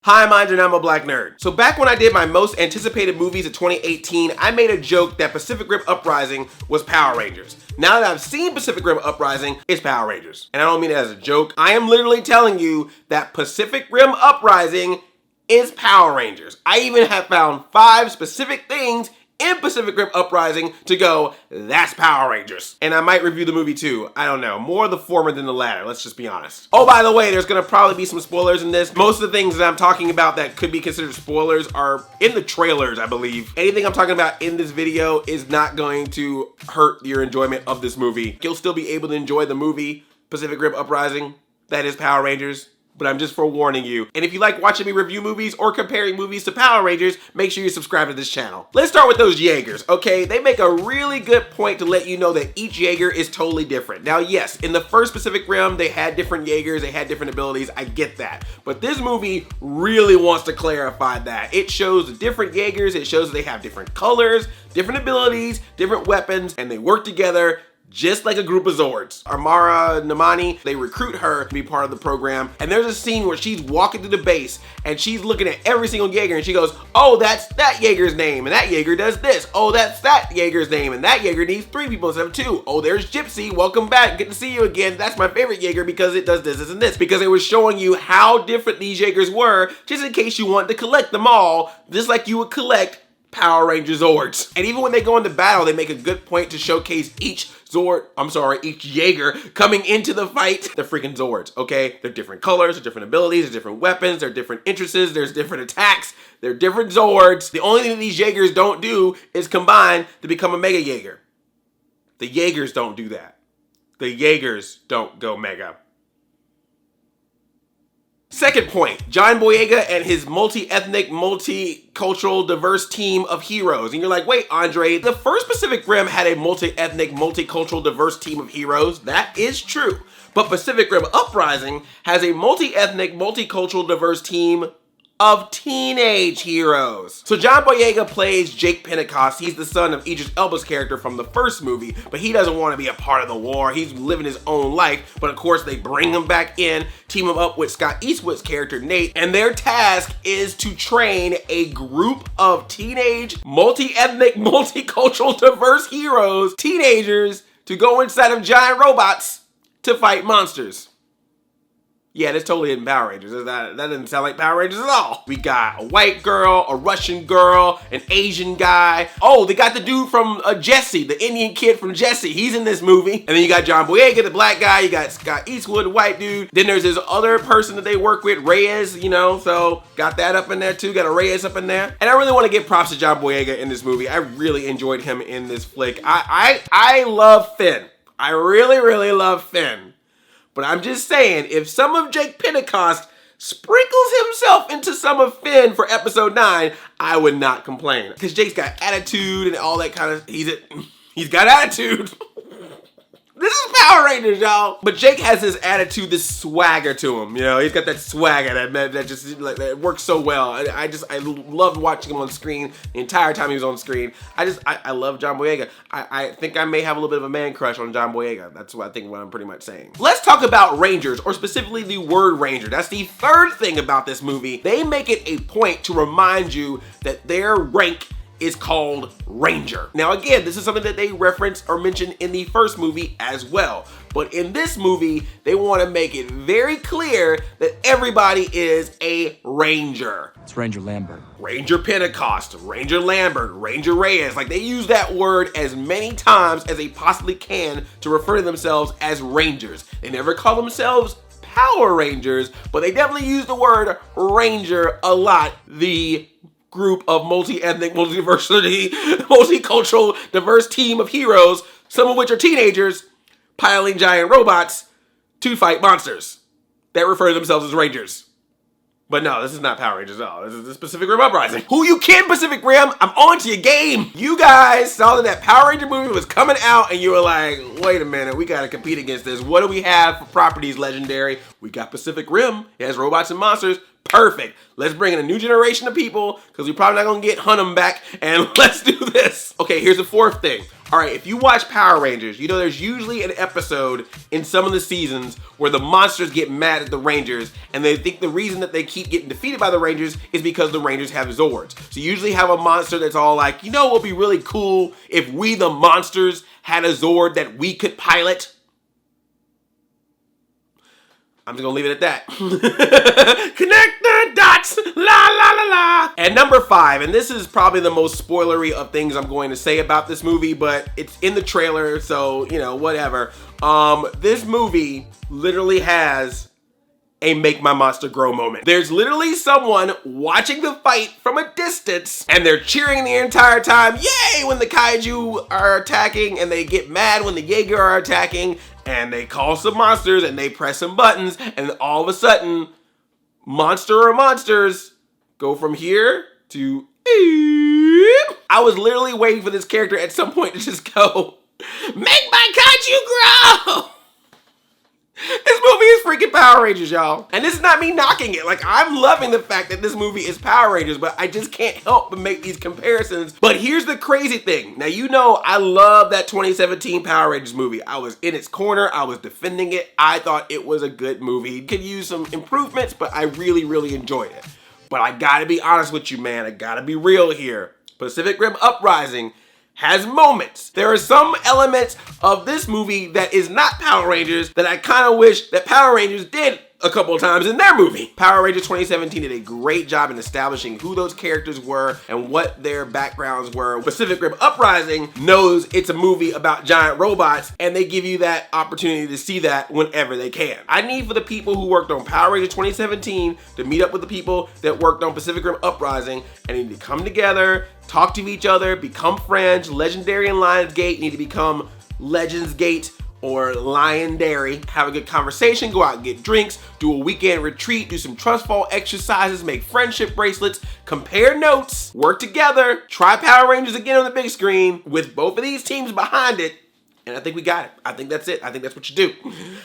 Hi, I'm Adria, and I'm a black nerd. So back when I did my most anticipated movies of 2018, I made a joke that Pacific Rim Uprising was Power Rangers. Now that I've seen Pacific Rim Uprising, it's Power Rangers. And I don't mean it as a joke. I am literally telling you that Pacific Rim Uprising is Power Rangers. I even have found 5 specific things in Pacific Rim Uprising to go, that's Power Rangers. And I might review the movie too. I don't know. More the former than the latter, let's just be honest. Oh, by the way, there's gonna probably be some spoilers in this. Most of the things that I'm talking about that could be considered spoilers are in the trailers, I believe. Anything I'm talking about in this video is not going to hurt your enjoyment of this movie. You'll still be able to enjoy the movie Pacific Rim Uprising. That is Power Rangers. But I'm just forewarning you. And if you like watching me review movies or comparing movies to Power Rangers, make sure you subscribe to this channel. Let's start with those Jaegers, okay? They make a really good point to let you know that each Jaeger is totally different. Now, yes, in the first Pacific Rim, they had different Jaegers, they had different abilities, I get that. But this movie really wants to clarify that. It shows the different Jaegers, it shows that they have different colors, different abilities, different weapons, and they work together just like a group of Zords. Amara Namani, they recruit her to be part of the program, and there's a scene where she's walking to the base and she's looking at every single Jaeger and she goes, oh, that's that Jaeger's name and that Jaeger does this. Oh, that's that Jaeger's name and that Jaeger needs 3 people instead of 2. Oh, there's Gypsy, welcome back, good to see you again. That's my favorite Jaeger because it does this and this. Because it was showing you how different these Jaegers were, just in case you wanted to collect them all, just like you would collect Power Ranger Zords. And even when they go into battle, they make a good point to showcase each Jaeger coming into the fight. They're freaking Zords, okay? They're different colors, they're different abilities, they're different weapons, they're different interests, there's different attacks, they're different Zords. The only thing that these Jaegers don't do is combine to become a Mega Jaeger. The Jaegers don't do that. The Jaegers don't go Mega. Second point, John Boyega and his multi-ethnic, multicultural, diverse team of heroes. And you're like, wait, Andre, the first Pacific Rim had a multi-ethnic, multicultural, diverse team of heroes. That is true. But Pacific Rim Uprising has a multi-ethnic, multicultural, diverse team of teenage heroes. So John Boyega plays Jake Pentecost. He's the son of Idris Elba's character from the first movie, but he doesn't want to be a part of the war. He's living his own life, but of course they bring him back in, team him up with Scott Eastwood's character, Nate, and their task is to train a group of teenage, multi-ethnic, multicultural, diverse heroes, teenagers, to go inside of giant robots to fight monsters. Yeah, that's totally in Power Rangers. That doesn't sound like Power Rangers at all. We got a white girl, a Russian girl, an Asian guy. Oh, they got the dude from Jesse, the Indian kid from Jesse. He's in this movie. And then you got John Boyega, the black guy. You got Scott Eastwood, the white dude. Then there's this other person that they work with, Reyes, you know, so got that up in there too. Got a Reyes up in there. And I really want to give props to John Boyega in this movie. I really enjoyed him in this flick. I love Finn. I really, really love Finn. But I'm just saying, if some of Jake Pentecost sprinkles himself into some of Finn for episode 9, I would not complain. Because Jake's got attitude and all that kind of, he's got attitude. This is Power Rangers, y'all. But Jake has this attitude, this swagger to him. You know, he's got that swagger that just like that works so well. I loved watching him on screen the entire time he was on screen. I love John Boyega. I think I may have a little bit of a man crush on John Boyega. That's what I'm pretty much saying. Let's talk about Rangers, or specifically the word Ranger. That's the third thing about this movie. They make it a point to remind you that their rank is called Ranger. Now again, this is something that they reference or mention in the first movie as well. But in this movie, they want to make it very clear that everybody is a Ranger. It's Ranger Lambert. Ranger Pentecost, Ranger Lambert, Ranger Reyes. Like, they use that word as many times as they possibly can to refer to themselves as Rangers. They never call themselves Power Rangers, but they definitely use the word Ranger a lot. The group of multi-ethnic, multi-diversity, multicultural, diverse team of heroes, some of which are teenagers, piloting giant robots to fight monsters that refer to themselves as Rangers. But no, this is not Power Rangers at all. This is Pacific Rim Uprising. Who you kidding, Pacific Rim? I'm on to your game. You guys saw that Power Ranger movie was coming out and you were like, wait a minute, we gotta compete against this. What do we have for properties legendary? We got Pacific Rim. It has robots and monsters. Perfect. Let's bring in a new generation of people because we're probably not going to get Hunnam back, and let's do this. Okay, here's the fourth thing. All right, if you watch Power Rangers, you know there's usually an episode in some of the seasons where the monsters get mad at the Rangers and they think the reason that they keep getting defeated by the Rangers is because the Rangers have Zords. So you usually have a monster that's all like, you know what would be really cool if we the monsters had a Zord that we could pilot? I'm just gonna leave it at that. Connect the dots, la la la la. And number 5, and this is probably the most spoilery of things I'm going to say about this movie, but it's in the trailer, so, you know, whatever. This movie literally has a make my monster grow moment. There's literally someone watching the fight from a distance and they're cheering the entire time, yay, when the Kaiju are attacking, and they get mad when the Jaegers are attacking, and they call some monsters and they press some buttons, and all of a sudden, monster or monsters go from here to I was literally waiting for this character at some point to just go, make my Kaiju grow! This movie is freaking Power Rangers, y'all. And this is not me knocking it. Like, I'm loving the fact that this movie is Power Rangers, but I just can't help but make these comparisons. But here's the crazy thing. Now, you know I love that 2017 Power Rangers movie. I was in its corner. I was defending it. I thought it was a good movie. It could use some improvements, but I really, really enjoyed it. But I gotta be honest with you, man. I gotta be real here. Pacific Rim Uprising has moments. There are some elements of this movie that is not Power Rangers that I kind of wish that Power Rangers did a couple of times in their movie. Power Rangers 2017 did a great job in establishing who those characters were and what their backgrounds were. Pacific Rim Uprising knows it's a movie about giant robots, and they give you that opportunity to see that whenever they can. I need for the people who worked on Power Rangers 2017 to meet up with the people that worked on Pacific Rim Uprising, and need to come together, talk to each other, become friends. Legendary and Lionsgate need to become Legends Gate or Lion Dairy. Have a good conversation, go out and get drinks, do a weekend retreat, do some trust fall exercises, make friendship bracelets, compare notes, work together, try Power Rangers again on the big screen with both of these teams behind it. And I think we got it. I think that's it. I think that's what you do.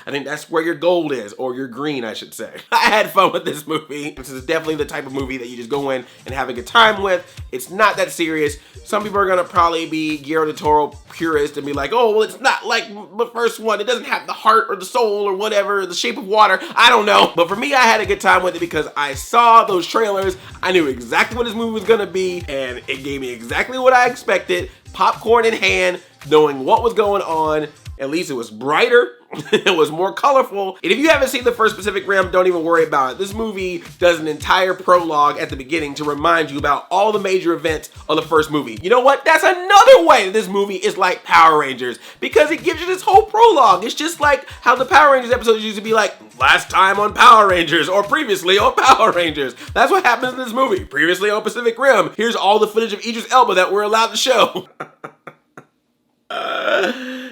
I think that's where your gold is, or your green, I should say. I had fun with this movie. This is definitely the type of movie that you just go in and have a good time with. It's not that serious. Some people are gonna probably be Guillermo del Toro purists and be like, oh, well, it's not like the first one. It doesn't have the heart or the soul or whatever, the shape of water. I don't know. But for me, I had a good time with it because I saw those trailers. I knew exactly what this movie was gonna be, and it gave me exactly what I expected. Popcorn in hand, knowing what was going on. At least it was brighter, it was more colorful. And if you haven't seen the first Pacific Rim, don't even worry about it. This movie does an entire prologue at the beginning to remind you about all the major events of the first movie. You know what? That's another way that this movie is like Power Rangers, because it gives you this whole prologue. It's just like how the Power Rangers episodes used to be like, last time on Power Rangers, or previously on Power Rangers. That's what happens in this movie. Previously on Pacific Rim, here's all the footage of Idris Elba that we're allowed to show.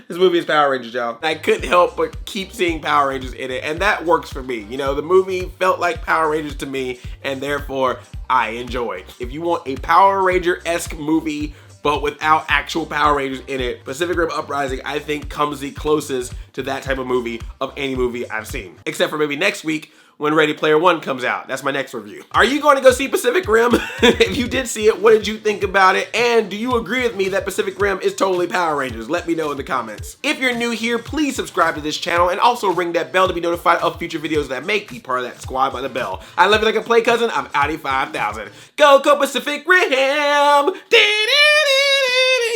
This movie is Power Rangers, y'all. I couldn't help but keep seeing Power Rangers in it, and that works for me. You know, the movie felt like Power Rangers to me, and therefore I enjoyed. If you want a Power Ranger-esque movie, but without actual Power Rangers in it, Pacific Rim Uprising, I think, comes the closest to that type of movie of any movie I've seen. Except for maybe next week, when Ready Player One comes out. That's my next review. Are you going to go see Pacific Rim? If you did see it, what did you think about it? And do you agree with me that Pacific Rim is totally Power Rangers? Let me know in the comments. If you're new here, please subscribe to this channel and also ring that bell to be notified of future videos that I make. Be part of that squad by the bell. I love you like a play cousin. I'm Audi 5000. Go Pacific Rim!